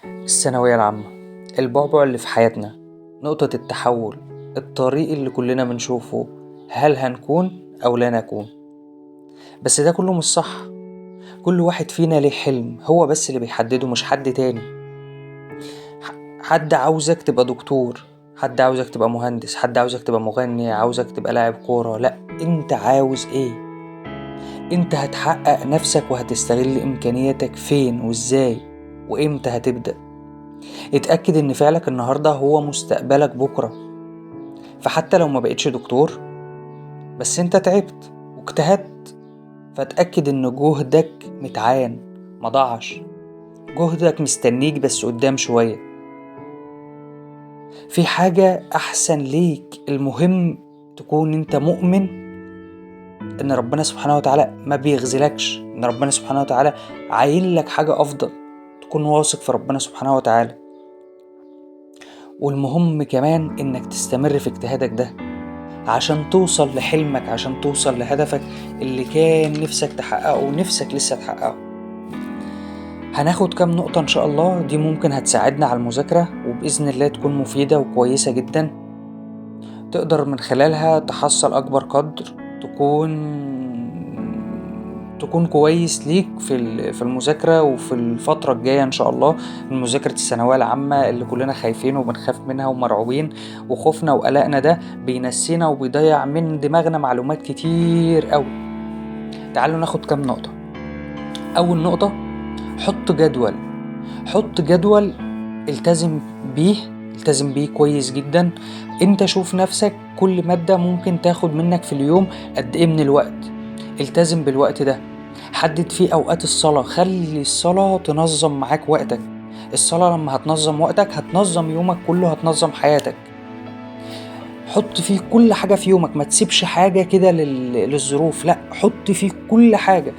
الثانوية العامة، البعبع اللي في حياتنا، نقطة التحول، الطريق اللي كلنا بنشوفه، هل هنكون أو لا نكون؟ بس ده كله مش صح. كل واحد فينا ليه حلم هو بس اللي بيحدده، مش حد تاني. حد عاوزك تبقى دكتور، حد عاوزك تبقى مهندس، حد عاوزك تبقى مغني، عاوزك تبقى لاعب كورة. لأ، انت عاوز ايه؟ انت هتحقق نفسك وهتستغل امكانياتك فين وازاي وامتى هتبدأ. اتأكد ان فعلك النهاردة هو مستقبلك بكرة. فحتى لو ما بقتش دكتور، بس انت تعبت واجتهدت، فاتأكد ان جهدك متعان، ما ضاعش. جهدك مستنيك بس قدام شوية، في حاجة احسن ليك. المهم تكون انت مؤمن ان ربنا سبحانه وتعالى ما بيغزلكش، ان ربنا سبحانه وتعالى عاين لك حاجة افضل. تكون واثق في ربنا سبحانه وتعالى. والمهم كمان انك تستمر في اجتهادك ده عشان توصل لحلمك، عشان توصل لهدفك اللي كان نفسك تحققه ونفسك لسه تحققه. هناخد كام نقطة إن شاء الله، دي ممكن هتساعدنا على المذاكرة وبإذن الله تكون مفيدة وكويسة جدا. تقدر من خلالها تحصل أكبر قدر، تكون كويس ليك في المذاكرة وفي الفترة الجاية إن شاء الله. مذاكرة الثانوية العامة اللي كلنا خايفين وبنخاف منها ومرعوبين، وخوفنا وقلقنا ده بينسينا وبيضيع من دماغنا معلومات كتير أوي. تعالوا ناخد كام نقطة. أول نقطة، حط جدول التزم بيه، التزم بيه كويس جدا. انت شوف نفسك كل مادة ممكن تاخد منك في اليوم قد ايه من الوقت. التزم بالوقت ده، حدد فيه اوقات الصلاة، خلي الصلاة تنظم معاك وقتك. الصلاة لما هتنظم وقتك هتنظم يومك كله، هتنظم حياتك. حط فيه كل حاجة في يومك، ما تسيبش حاجة كده للظروف، لا حط فيه كل حاجة.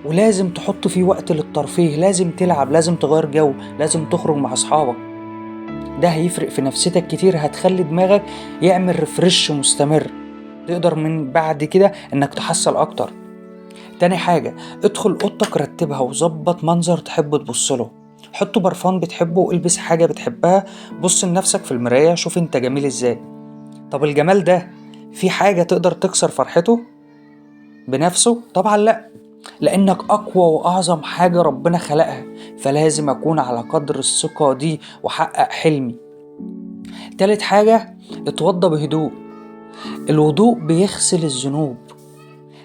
ولازم تحط فيه وقت للترفيه، لازم تلعب، لازم تغير جو، لازم تخرج مع اصحابك. ده هيفرق في نفسيتك كتير، هتخلي دماغك يعمل ريفرش مستمر، تقدر من بعد كده انك تحصل اكتر. تاني حاجة، ادخل اوضتك رتبها وظبط منظر تحب تبصله. حط برفان بتحبه والبس حاجة بتحبها. بص لنفسك في المراية، شوف انت جميل ازاي. طب الجمال ده في حاجة تقدر تكسر فرحته بنفسه؟ طبعا لا، لأنك أقوى وأعظم حاجة ربنا خلقها، فلازم أكون على قدر الثقة دي وحقق حلمي. تالت حاجة، اتوضى بهدوء. الوضوء بيغسل الذنوب،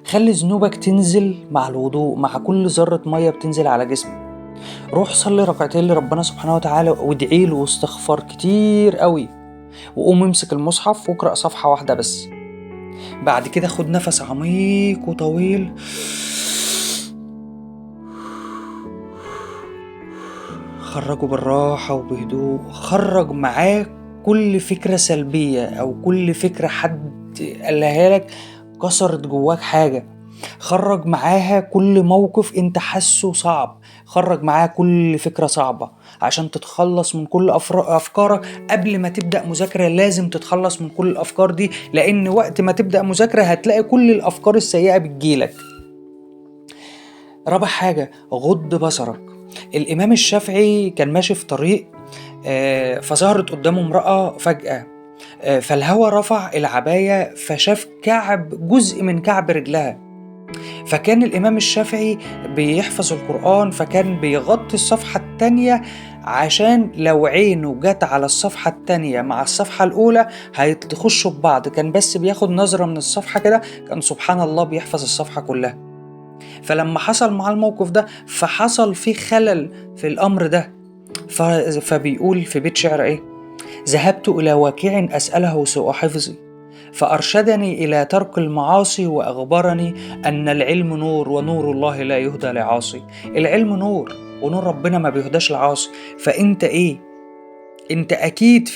خلي ذنوبك تنزل مع الوضوء، مع كل ذرة مية بتنزل على جسمك. روح صلي ركعتين لربنا سبحانه وتعالى وادعيله واستغفر كتير قوي، وقوم امسك المصحف واقرأ صفحة واحدة بس. بعد كده خد نفس عميق وطويل، خرجه بالراحة وبهدوء. خرج معاه كل فكرة سلبية أو كل فكرة حد قالها لك كسرت جواك حاجة. خرج معاها كل موقف انت حاسه صعب، خرج معاها كل فكرة صعبة عشان تتخلص من كل أفكارك. قبل ما تبدأ مذاكرة لازم تتخلص من كل الأفكار دي، لأن وقت ما تبدأ مذاكرة هتلاقي كل الأفكار السيئة بتجيلك. رابع حاجة، غض بصرك. الإمام الشافعي كان ماشي في طريق، فظهرت قدامه امرأة فجأة، فالهوى رفع العباية فشاف جزء من كعب رجلها. فكان الإمام الشافعي بيحفظ القرآن، فكان بيغطي الصفحة التانية عشان لو عينه جت على الصفحة التانية مع الصفحة الأولى هيتخشوا ببعض. كان بس بياخد نظرة من الصفحة كده، كان سبحان الله بيحفظ الصفحة كلها. فلما حصل مع الموقف ده فحصل فيه خلل في الأمر ده. فبيقول في بيت شعر ايه: ذهبت إلى واكع أسأله سوء حفظي، فأرشدني إلى ترك المعاصي وأخبرني أن العلم نور ونور الله لا يهدى لعاصي. العلم نور ونور ربنا ما بيهداش لعاصي. فأنت إيه؟ أنت أكيد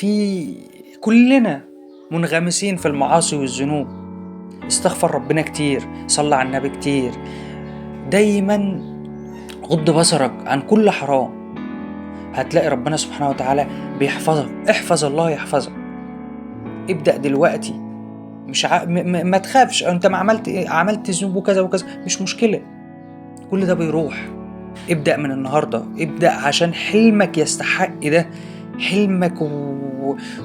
كلنا منغمسين في المعاصي والذنوب. استغفر ربنا كتير، صلى على النبي كتير، دايما غض بصرك عن كل حرام. هتلاقي ربنا سبحانه وتعالى بيحفظك. احفظ الله يحفظك. ابدأ دلوقتي، مش ما تخافش. انت ما عملت ذنوب وكذا وكذا، مش مشكلة، كل ده بيروح. ابدأ من النهاردة، ابدأ عشان حلمك يستحق ده. حلمك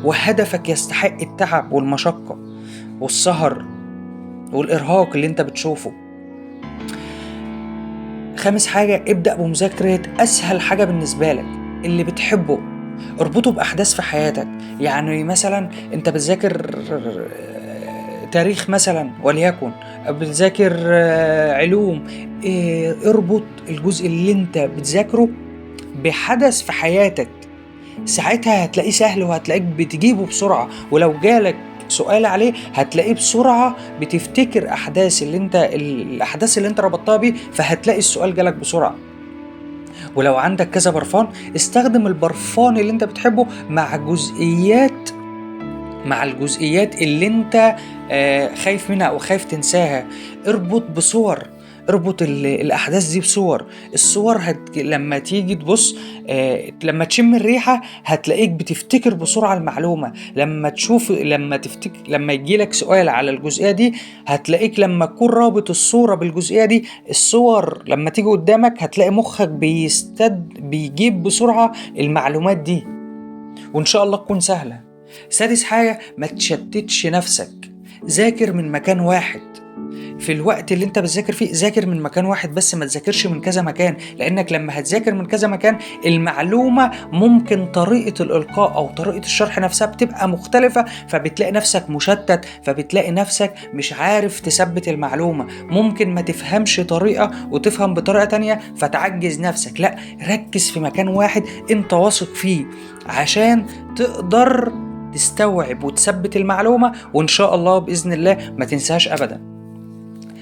وهدفك يستحق التعب والمشقة والسهر والإرهاق اللي انت بتشوفه. خامس حاجة، ابدأ بمذاكرة أسهل حاجة بالنسبة لك اللي بتحبه، اربطه بأحداث في حياتك. يعني مثلا انت بتذاكر تاريخ مثلا وليكن، بتذاكر علوم، اربط الجزء اللي انت بتذاكره بحدث في حياتك، ساعتها هتلاقيه سهل وهتلاقيك بتجيبه بسرعة. ولو جالك سؤال عليه هتلاقيه بسرعة بتفتكر الأحداث اللي انت ربطتها بيه، فهتلاقي السؤال جالك بسرعة. ولو عندك كذا برفان، استخدم البرفان اللي انت بتحبه مع الجزئيات اللي انت خايف منها او خايف تنساها. اربط الاحداث دي بصور. الصور لما تيجي تبص، لما تشم الريحة هتلاقيك بتفتكر بسرعة المعلومة. لما يجي لك سؤال على الجزئية دي هتلاقيك لما تكون رابط الصورة بالجزئية دي، الصور لما تيجي قدامك هتلاقي مخك بيجيب بسرعة المعلومات دي، وإن شاء الله تكون سهلة. سادس حاجة، ما تشتتش نفسك. ذاكر من مكان واحد. في الوقت اللي انت بتذاكر فيه ذاكر من مكان واحد بس، ما تذاكرش من كذا مكان، لانك لما هتذاكر من كذا مكان المعلومة ممكن طريقة الإلقاء او طريقة الشرح نفسها بتبقى مختلفة، فبتلاقي نفسك مشتت، فبتلاقي نفسك مش عارف تثبت المعلومة. ممكن ما تفهمش طريقة وتفهم بطريقة تانية فتعجز نفسك. لا، ركز في مكان واحد انت واثق فيه عشان تقدر تستوعب وتثبت المعلومة، وإن شاء الله بإذن الله ما تنساش أبدا.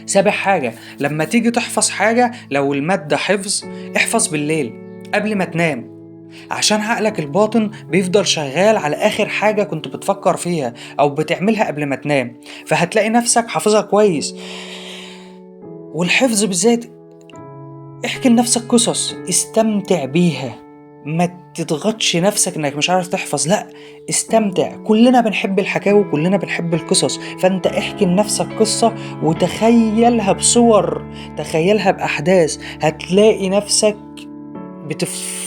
سابع حاجة، لما تيجي تحفظ حاجة، لو المادة حفظ، احفظ بالليل قبل ما تنام، عشان عقلك الباطن بيفضل شغال على آخر حاجة كنت بتفكر فيها أو بتعملها قبل ما تنام، فهتلاقي نفسك حافظها كويس. والحفظ بالذات، احكي لنفسك قصص، استمتع بيها، ما تضغطش نفسك انك مش عارف تحفظ، لا، استمتع. كلنا بنحب الحكاوي وكلنا بنحب القصص، فانت احكي لنفسك قصة وتخيلها بصور، تخيلها بأحداث، هتلاقي نفسك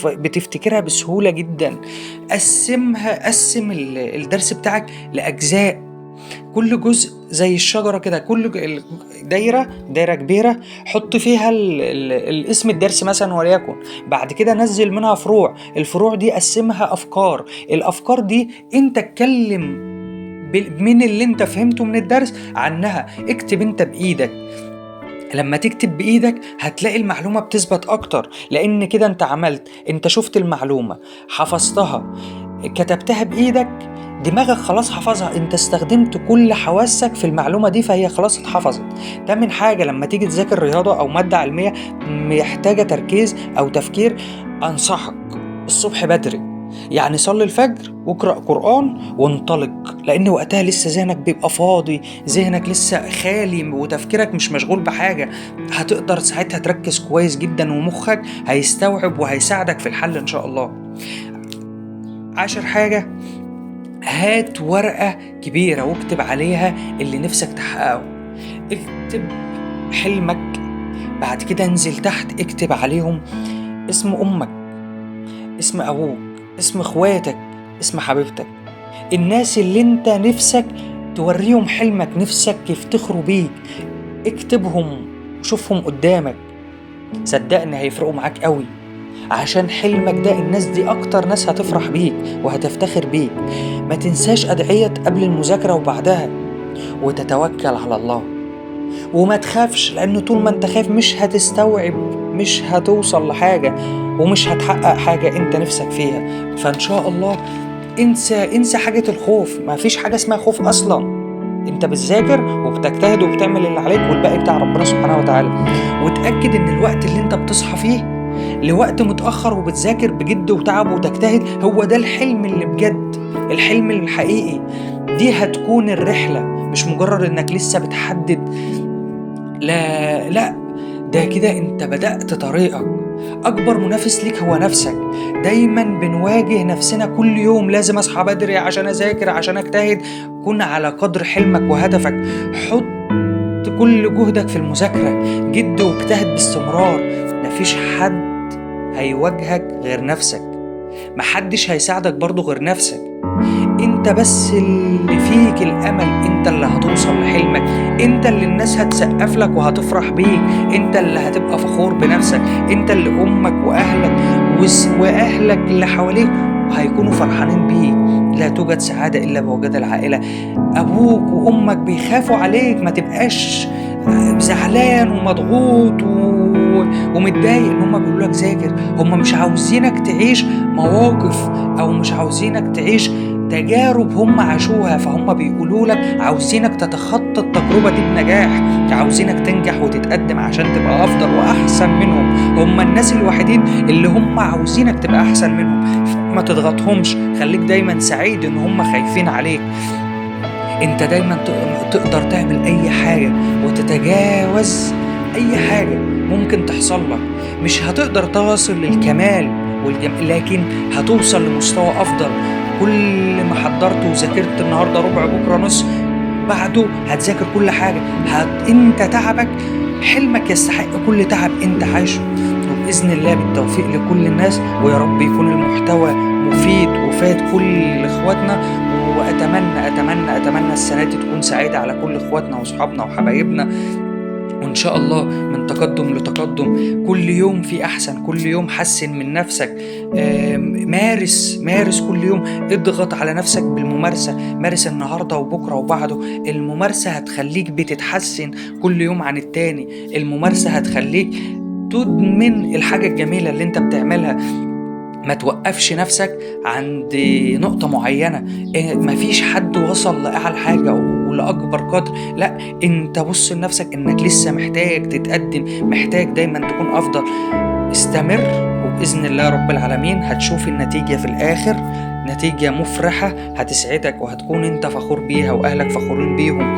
بتفتكرها بسهولة جدا. قسم الدرس بتاعك لأجزاء، كل جزء زي الشجرة كده، كل دايرة كبيرة حط فيها الاسم الدرس مثلا وليكن، بعد كده نزل منها فروع، الفروع دي قسمها أفكار، الأفكار دي انت اتكلم من اللي انت فهمته من الدرس عنها، اكتب انت بإيدك. لما تكتب بإيدك هتلاقي المعلومة بتثبت أكتر، لأن كده انت شفت المعلومة، حفظتها، كتبتها بإيدك، دماغك خلاص حفظها، انت استخدمت كل حواسك في المعلومة دي فهي خلاص اتحفظت. تامن حاجة، لما تيجي تذاكر رياضة أو مادة علمية محتاجة تركيز أو تفكير، أنصحك الصبح بدري، يعني صلي الفجر واقرأ قرآن وانطلق، لأن وقتها لسه ذهنك بيبقى فاضي، ذهنك لسه خالي وتفكيرك مش مشغول بحاجة، هتقدر ساعتها تركز كويس جدا ومخك هيستوعب وهيساعدك في الحل إن شاء الله. 10 حاجة، هات ورقة كبيرة واكتب عليها اللي نفسك تحققه، اكتب حلمك، بعد كده انزل تحت اكتب عليهم اسم أمك، اسم أبوك، اسم اخواتك، اسم حبيبتك، الناس اللي انت نفسك توريهم حلمك، نفسك يفتخروا بيك، اكتبهم وشوفهم قدامك، صدقني هيفرقوا معاك قوي، عشان حلمك ده الناس دي اكتر ناس هتفرح بيك وهتفتخر بيك. ما تنساش أدعية قبل المذاكرة وبعدها، وتتوكل على الله، وما تخافش، لأنه طول ما انت خايف مش هتستوعب، مش هتوصل لحاجة ومش هتحقق حاجة انت نفسك فيها. فان شاء الله انسى حاجة الخوف، ما فيش حاجة اسمها خوف اصلا، انت بتذاكر وبتجتهد وبتعمل اللي عليك والباقي بتاع ربنا سبحانه وتعالى. وتأكد ان الوقت اللي انت بتصحى فيه لوقت متأخر وبتذاكر بجد وتعب وتجتهد، هو ده الحلم اللي بجد، الحلم الحقيقي، دي هتكون الرحلة، مش مجرد انك لسه بتحدد، لا، ده كده انت بدأت طريقك. اكبر منافس ليك هو نفسك، دايما بنواجه نفسنا كل يوم، لازم اصحى بدري عشان اذاكر عشان اجتهد. كن على قدر حلمك وهدفك، حط كل جهدك في المذاكرة، جد واجتهد باستمرار، مفيش حد هيواجهك غير نفسك، محدش هيساعدك برضو غير نفسك. انت بس اللي فيك الامل، انت اللي هتوصل لحلمك، انت اللي الناس هتسقف لك وهتفرح بيك، انت اللي هتبقى فخور بنفسك، انت اللي امك واهلك واهلك اللي حواليك هيكونوا فرحانين بيك. لا توجد سعادة الا بوجود العائلة. ابوك وامك بيخافوا عليك، ما تبقاش زعلان ومضغوط ومتضايق ان هم بيقولوا لك ذاكر. هم مش عاوزينك تعيش مواقف او مش عاوزينك تعيش تجارب هم عاشوها، فهم بيقولوا لك عاوزينك تتخطى التجربة دي بنجاح، عاوزينك تنجح وتتقدم عشان تبقى افضل واحسن منهم. هم الناس الوحيدين اللي هم عاوزينك تبقى احسن منهم. ما تضغطهمش، خليك دايما سعيد ان هم خايفين عليك. انت دايما تقدر تعمل اي حاجة وتتجاوز اي حاجة ممكن تحصل لك. مش هتقدر توصل للكمال لكن هتوصل لمستوى افضل. كل ما حضرت وذاكرت النهاردة ربع بكرة نص، بعده هتذاكر كل حاجة. انت تعبك، حلمك يستحق كل تعب انت عايشه. وبإذن الله بالتوفيق لكل الناس، ويا رب يكون المحتوى مفيد وفاد كل اخواتنا. واتمنى السنة دي تكون سعيدة على كل اخواتنا واصحابنا وحبايبنا، وإن شاء الله من تقدم لتقدم. كل يوم في أحسن، كل يوم حسن من نفسك. مارس كل يوم، اضغط على نفسك بالممارسة. مارس النهاردة وبكرة وبعده. الممارسة هتخليك بتتحسن كل يوم عن التاني. الممارسة هتخليك تدمن الحاجة الجميلة اللي انت بتعملها. ما توقفش نفسك عند نقطة معينة. مفيش حد وصل لأعلى حاجة ولأكبر قدر، لا انت بص لنفسك انك لسه محتاج تتقدم، محتاج دايما تكون افضل. استمر، وبإذن الله رب العالمين هتشوف النتيجة في الآخر، نتيجة مفرحة هتسعدك وهتكون انت فخور بيها واهلك فخورين بيهم.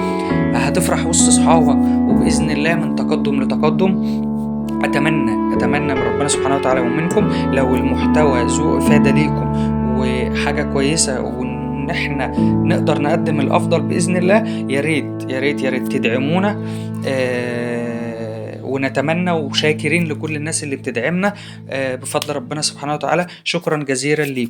هتفرح وسط صحابك، وبإذن الله من تقدم لتقدم. أتمنى من ربنا سبحانه وتعالى ومنكم لو المحتوى ذو إفادة ليكم وحاجة كويسة، وإن إحنا نقدر نقدم الأفضل بإذن الله. يا ريت تدعمونا. ونتمنى وشاكرين لكل الناس اللي بتدعمنا بفضل ربنا سبحانه وتعالى. شكرا جزيلا ليكم.